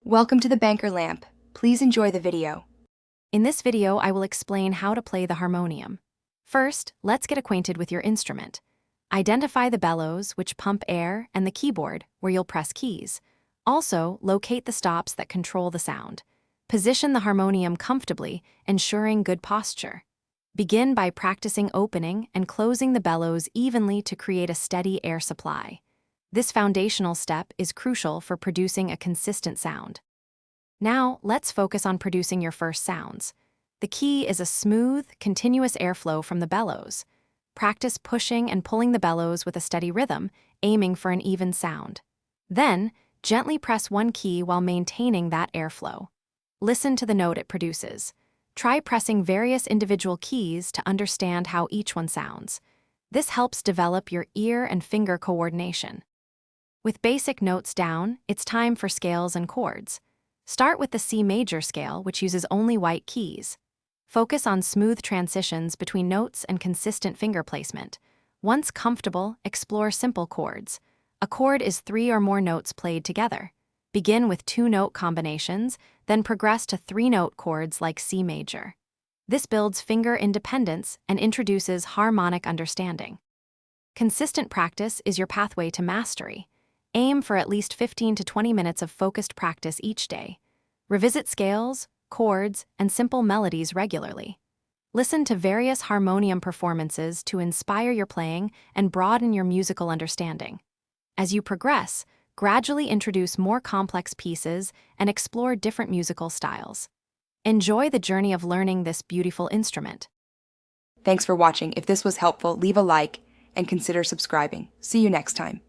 Welcome to the Banker Lamp. Please enjoy the video. In this video, I will explain how to play the harmonium. First, let's get acquainted with your instrument. Identify the bellows, which pump air, and the keyboard, where you'll press keys. Also, locate the stops that control the sound. Position the harmonium comfortably, ensuring good posture. Begin by practicing opening and closing the bellows evenly to create a steady air supply. This foundational step is crucial for producing a consistent sound. Now, let's focus on producing your first sounds. The key is a smooth, continuous airflow from the bellows. Practice pushing and pulling the bellows with a steady rhythm, aiming for an even sound. Then, gently press one key while maintaining that airflow. Listen to the note it produces. Try pressing various individual keys to understand how each one sounds. This helps develop your ear and finger coordination. With basic notes down, it's time for scales and chords. Start with the C major scale, which uses only white keys. Focus on smooth transitions between notes and consistent finger placement. Once comfortable, explore simple chords. A chord is 3 or more notes played together. Begin with 2-note combinations, then progress to 3-note chords like C major. This builds finger independence and introduces harmonic understanding. Consistent practice is your pathway to mastery. Aim for at least 15 to 20 minutes of focused practice each day. Revisit scales, chords, and simple melodies regularly. Listen to various harmonium performances to inspire your playing and broaden your musical understanding. As you progress, gradually introduce more complex pieces and explore different musical styles. Enjoy the journey of learning this beautiful instrument. Thanks for watching. If this was helpful, leave a like and consider subscribing. See you next time.